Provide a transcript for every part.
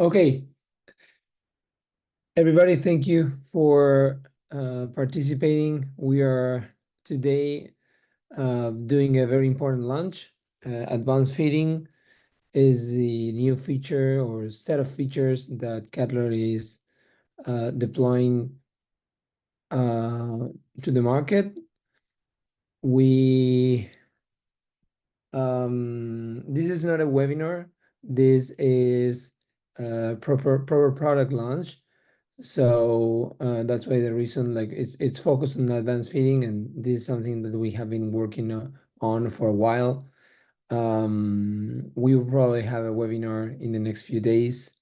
Okay, everybody, thank you for participating. We are today doing a very important launch. Advanced feeding is the new feature or set of features that Cattler is deploying to the market. This is not a webinar. This is a proper product launch. So that's why the reason, like, it's focused on advanced feeding, and this is something that we have been working on for a while. We will probably have a webinar in the next few days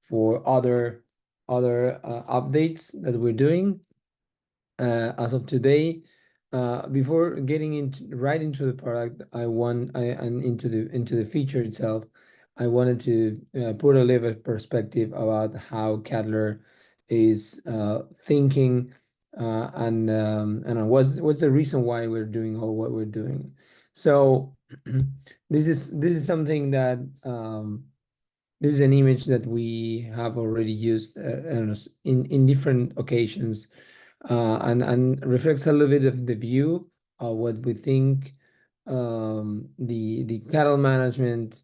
for other updates that we're doing. As of today, before getting right into the product, and into the feature itself, I wanted to put a little bit of perspective about how Cattler is thinking, and what's the reason why we're doing all what we're doing. So this is something that this is an image that we have already used in different occasions, and reflects a little bit of the view of what we think the cattle management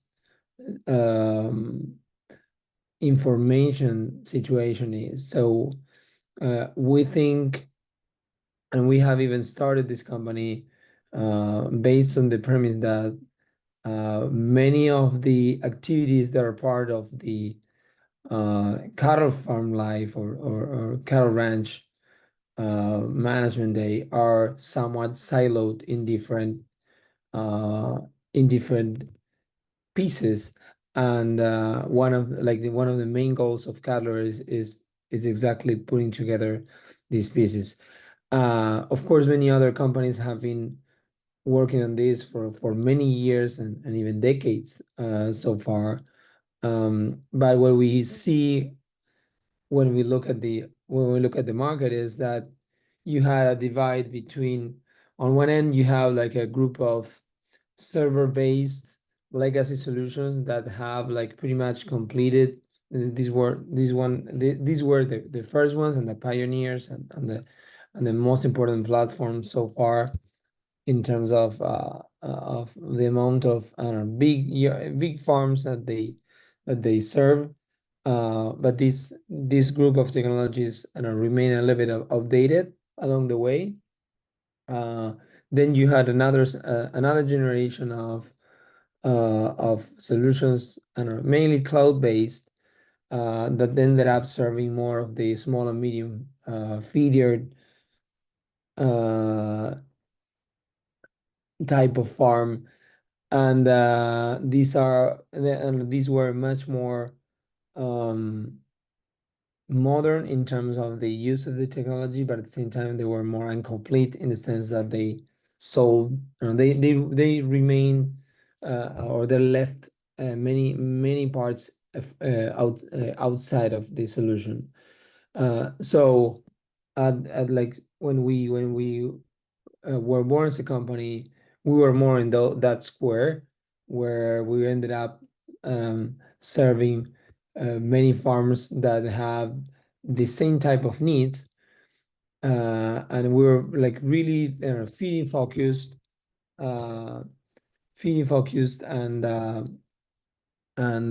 um, information situation is. So we think, and we have even started this company based on the premise that many of the activities that are part of the cattle farm life or cattle ranch management day are somewhat siloed uh, in different pieces, and one of the main goals of Cattler is exactly putting together these pieces. Of course, many other companies have been working on this for many years and even decades so far. But what we see when we look at the market is that you had a divide between, on one end you have like a group of server-based legacy solutions that have like pretty much completed. These were the first ones and the pioneers and the most important platforms so far in terms of the amount of, I don't know, big farms that they serve. But this group of technologies, I don't know, remain a little bit outdated along the way. Then you had another generation of solutions, I don't know, mainly cloud-based, that ended up serving more of the small and medium feeder uh, type of farm, and these were much more um, modern in terms of the use of the technology, but at the same time they were more incomplete in the sense that they sold, they remain or they left many parts outside of the solution. So at like when we were born as a company, we were more in that square where we ended up serving many farms that have the same type of needs, and we were like really uh, feeding focused, and I don't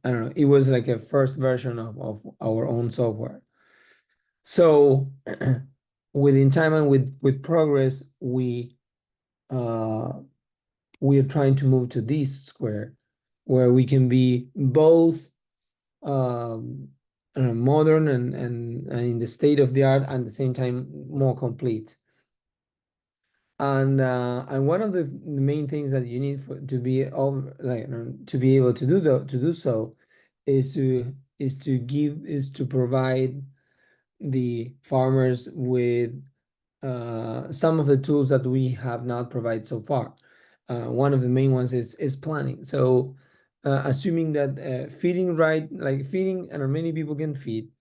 know, it was like a first version of our own software. So within time and with progress, uh, we are trying to move to this square where we can be both modern and in the state of the art, and at the same time more complete. And one of the main things that you need to be to be able to do so is to provide the farmers with some of the tools that we have not provided so far. One of the main ones is planning. So assuming that feeding right, like feeding, and many people can feed,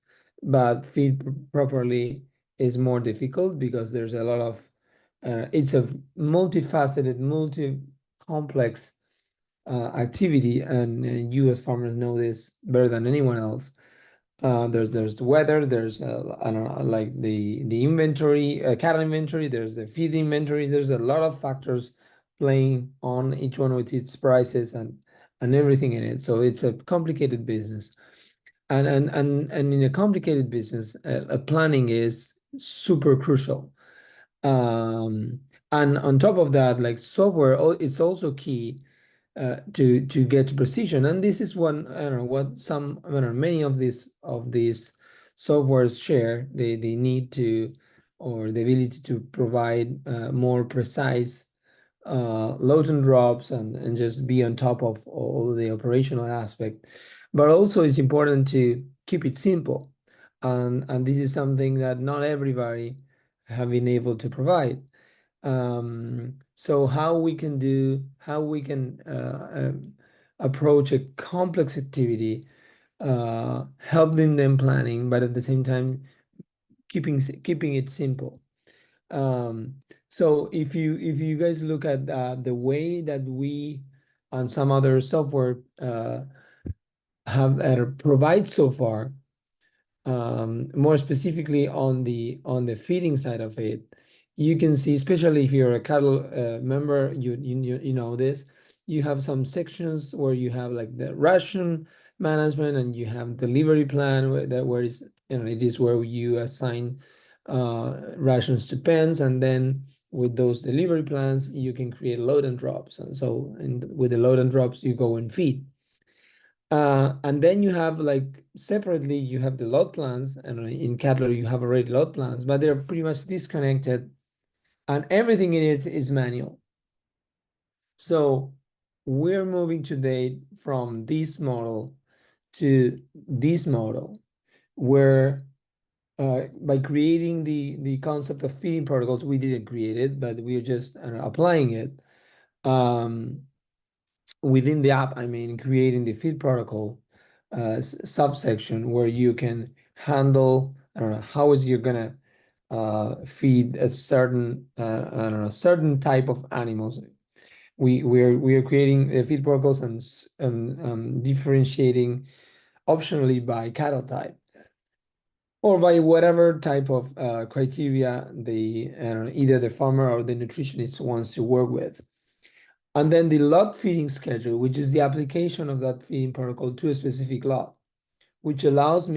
but feed properly is more difficult because there's a lot of it's a multifaceted, multi-complex activity, and you as farmers know this better than anyone else. There's the weather, there's I don't know, like the inventory, cattle inventory, there's the feed inventory, there's a lot of factors playing on each one with its prices and everything in it. So it's a complicated business. And in a complicated business, planning is super crucial. Um, and on top of that, like software, it's also key to get to precision. And this is one, I don't know, what some, I don't know, many of these softwares share. They need to, or the ability to provide more precise loads and drops, and just be on top of all the operational aspect. But also it's important to keep it simple. And this is something that not everybody have been able to provide. So how we can approach a complex activity, helping them planning, but at the same time keeping it simple. Um, so if you guys look at the way that we and some other software have provide so far, more specifically on the feeding side of it, you can see, especially if you're a cattle member, you know this. You have some sections where you have like the ration management, and you have delivery plan where is, it is where you assign rations to pens, and then with those delivery plans you can create load and drops, and with the load and drops you go and feed. And then you have, like, separately, you have the load plans, and in Cattler you have already load plans, but they're pretty much disconnected, and everything in it is manual. So we're moving today from this model to this model, where by creating the concept of feeding protocols, we didn't create it, but we're just applying it. Um, Within the app, I mean, creating the feed protocol subsection where you can handle, I don't know, how is you're gonna feed a certain, I don't know, certain type of animals. We are creating feed protocols and differentiating optionally by cattle type, or by whatever type of criteria the, I don't know, either the farmer or the nutritionist wants to work with. And then the lot feeding schedule, which is the application of that feeding protocol to a specific lot, which allows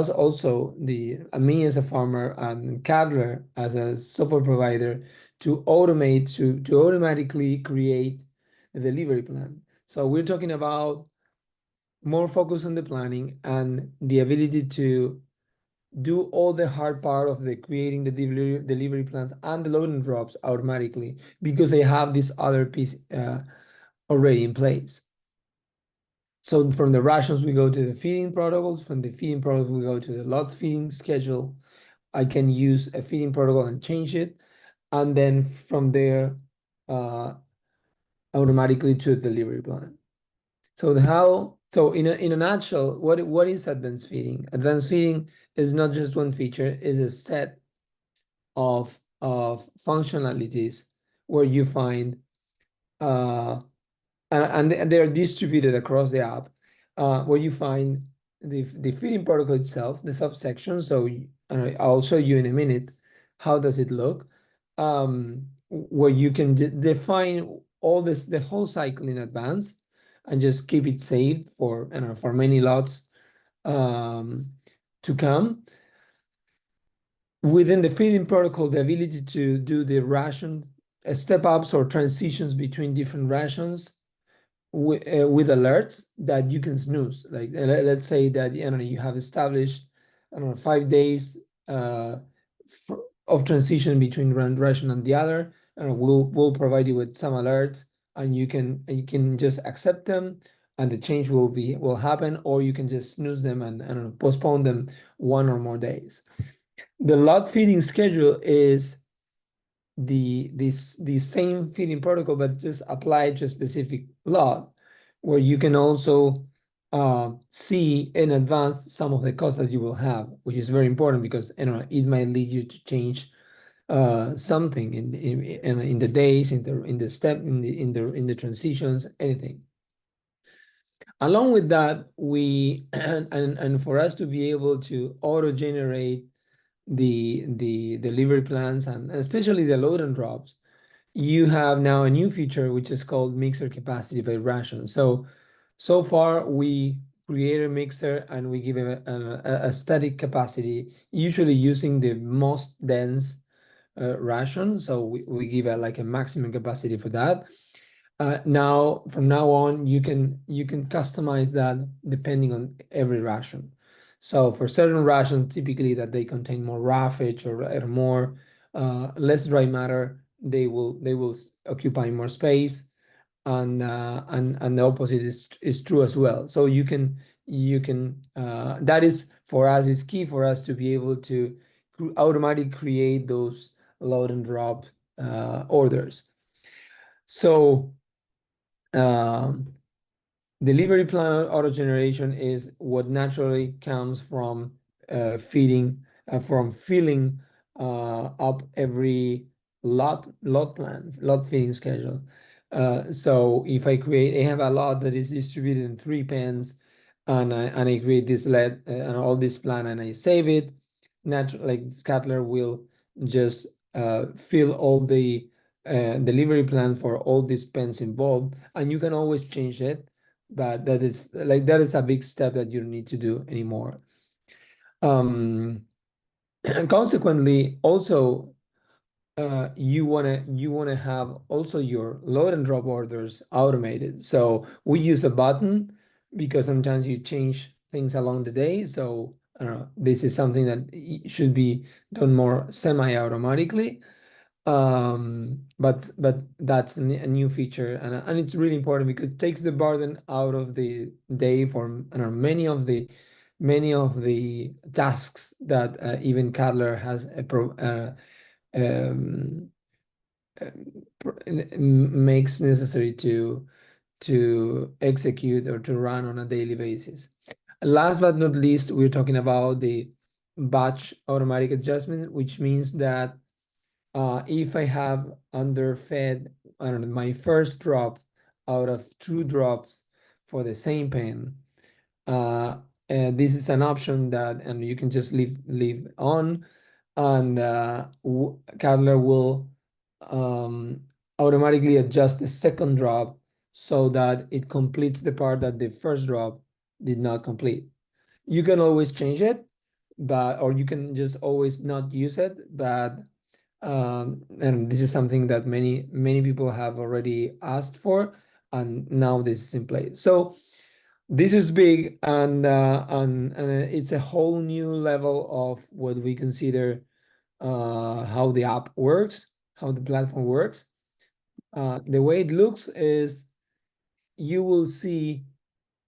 also me as a farmer and Cadler as a software provider to automatically create a delivery plan. So we're talking about more focus on the planning and the ability to do all the hard part of the creating the delivery plans and the load and drops automatically, because they have this other piece already in place. So from the rations, we go to the feeding protocols. From the feeding protocols, we go to the lot feeding schedule. I can use a feeding protocol and change it. And then from there, automatically to the delivery plan. So in a nutshell, what is advanced feeding? Advanced feeding is not just one feature, it's a set of functionalities where you find and they are distributed across the app, where you find the feeding protocol itself, the subsection. So I'll show you in a minute how does it look, where you can define all this, the whole cycle in advance, and just keep it saved for, I don't know, for many lots to come. Within the feeding protocol, the ability to do the ration step ups or transitions between different rations with alerts that you can snooze. Like let's say that, you have established, I don't know, 5 days of transition between one ration and the other, and we'll provide you with some alerts, and you can just accept them, and the change will happen, or you can just snooze them and, I don't know, postpone them 1 or more days. The lot feeding schedule is the same feeding protocol, but just applied to a specific lot, where you can also see in advance some of the costs that you will have, which is very important, because, it might lead you to change something in the days, in the step, in the transitions, anything. Along with that, we and for us to be able to auto generate the delivery plans and especially the load and drops, you have now a new feature which is called mixer capacity by ration. So far we create a mixer and we give it a static capacity, usually using the most dense ration. So we give it like a maximum capacity for that. Now, from now on, you can customize that depending on every ration. So for certain rations, typically that they contain more roughage or more less dry matter, they will occupy more space, and the opposite is true as well. So you can that is for us is key for us to be able to automatically create those load and drop orders. So delivery plan auto generation is what naturally comes from filling up every lot feeding schedule. So if I have a lot that is distributed in 3 pens, and I create this LED and all this plan and I save it, like Scattler will just fill all the delivery plan for all these pens involved, and you can always change it, but that is a big step that you don't need to do anymore. And consequently, also you wanna have also your load and drop orders automated. So we use a button because sometimes you change things along the day. So I don't know, this is something that should be done more semi-automatically. But that's a new feature, and it's really important because it takes the burden out of the day for many of the tasks that even Cadler has um, makes necessary to execute or to run on a daily basis. Last but not least, we're talking about the batch automatic adjustment, which means that if I have underfed, I don't know, my first drop out of 2 drops for the same pen, and this is an option that, and you can just leave on, and Cadler will automatically adjust the second drop so that it completes the part that the first drop did not complete. You can always change it, or you can just always not use it, but and this is something that many people have already asked for, and now this is in place. So this is big, and it's a whole new level of what we consider how the app works, how the platform works. The way it looks is you will see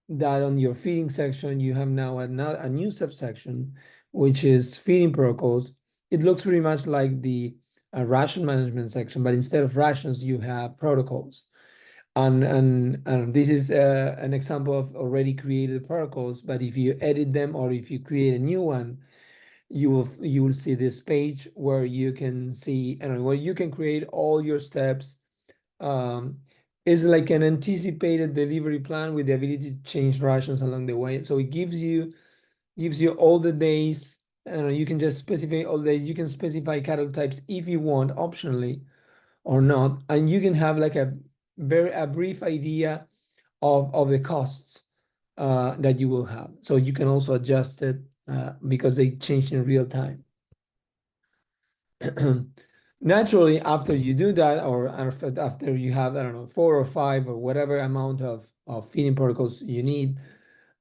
that on your feeding section, you have now a new subsection, which is feeding protocols. It looks pretty much like the ration management section, but instead of rations, you have protocols. And this is an example of already created protocols, but if you edit them or if you create a new one, you will see this page where you can see, and where you can create all your steps. Is like an anticipated delivery plan with the ability to change rations along the way. So it gives you all the days, and you can just specify all the days. You can specify cattle types if you want, optionally or not, and you can have like a brief idea of the costs that you will have. So you can also adjust it because they change in real time. Naturally, after you do that, or after you have, I don't know, 4 or 5 or whatever amount of feeding protocols you need,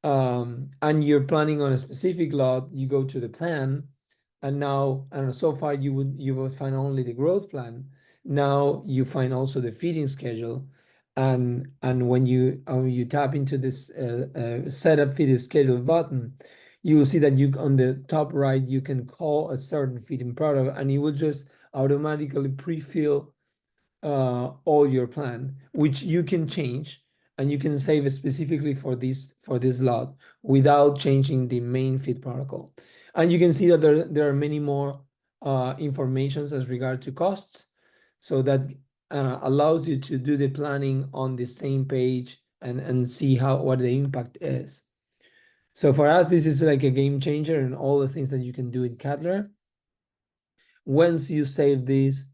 and you're planning on a specific lot, you go to the plan, and now, I don't know, so far you would find only the growth plan. Now you find also the feeding schedule, and when you tap into this setup feeding schedule button, you will see that you on the top right you can call a certain feeding protocol, and it will just automatically pre-fill all your plan, which you can change, and you can save it specifically for this lot without changing the main feed protocol. And you can see that there are many more informations as regard to costs, so that allows you to do the planning on the same page and see what the impact is. So for us, this is like a game changer and all the things that you can do in Cattler. Once you save this,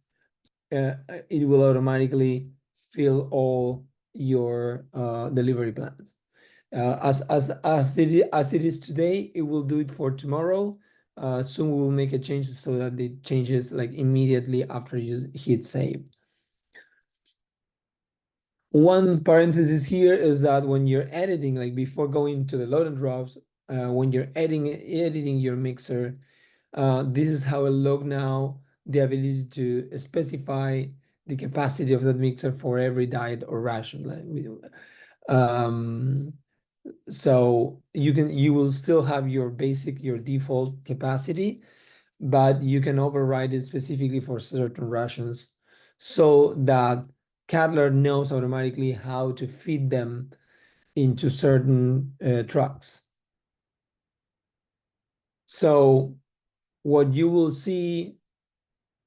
it will automatically fill all your delivery plans. As it is today, it will do it for tomorrow. Soon we will make a change so that it changes like immediately after you hit save. One parenthesis here is that when you're editing, like before going to the load and drops, when you're editing your mixer, this is how it look now, the ability to specify the capacity of that mixer for every diet or ration. So you will still have your default capacity, but you can override it specifically for certain rations so that Cattler knows automatically how to feed them into certain trucks. So what you will see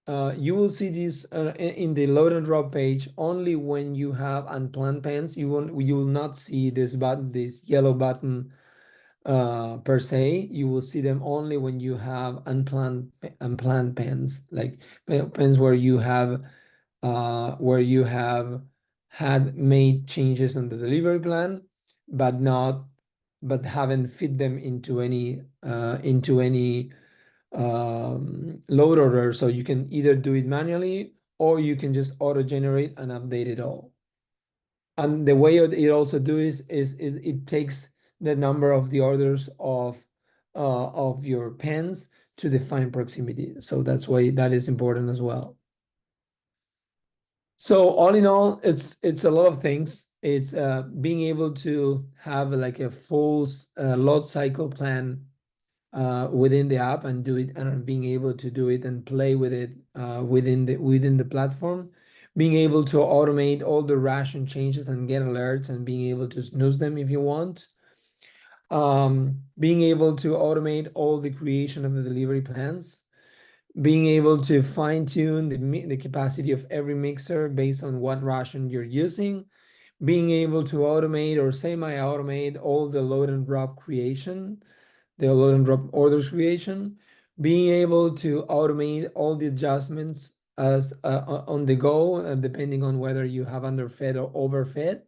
this in the load and drop page only when you have unplanned pens. You will not see this yellow button per se. You will see them only when you have unplanned pens, like pens where you have had made changes on the delivery plan, but haven't fit them into any load order. So you can either do it manually or you can just auto generate and update it all. And the way it also do is it takes the number of the orders of your pens to define proximity. So that's why that is important as well. So all in all, it's a lot of things. It's being able to have like a full load cycle plan within the app and do it, and being able to do it and play with it within the platform, being able to automate all the ration changes and get alerts and being able to snooze them if you want, being able to automate all the creation of the delivery plans, being able to fine-tune the capacity of every mixer based on what ration you're using, being able to automate or semi-automate all the load and drop creation, the load and drop orders creation, being able to automate all the adjustments as on the go, depending on whether you have underfed or overfed.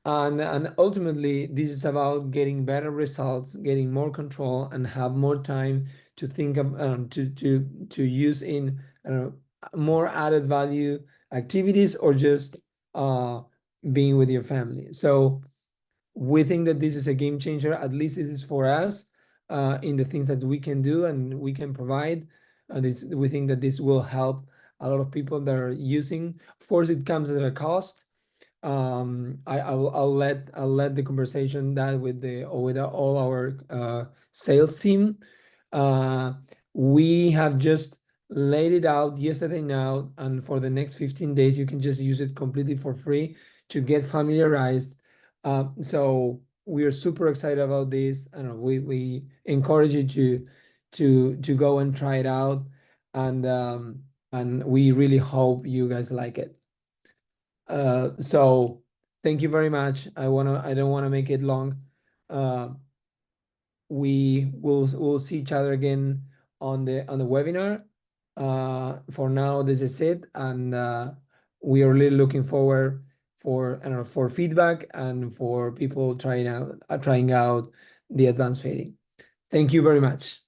And ultimately, this is about getting better results, getting more control, and have more time to think of to use in more added value activities or just being with your family. So we think that this is a game changer. At least it is for us in the things that we can do and we can provide. We think that this will help a lot of people that are using. Of course, it comes at a cost. I'll let the conversation that with all our sales team. We have just laid it out yesterday now, and for the next 15 days, you can just use it completely for free to get familiarized. So we are super excited about this. I don't know, we encourage you to go and try it out, and we really hope you guys like it. So thank you very much. I don't want to make it long. We'll see each other again on the webinar. For now, this is it, and we are really looking forward for feedback and for people trying out the advanced fading. Thank you very much.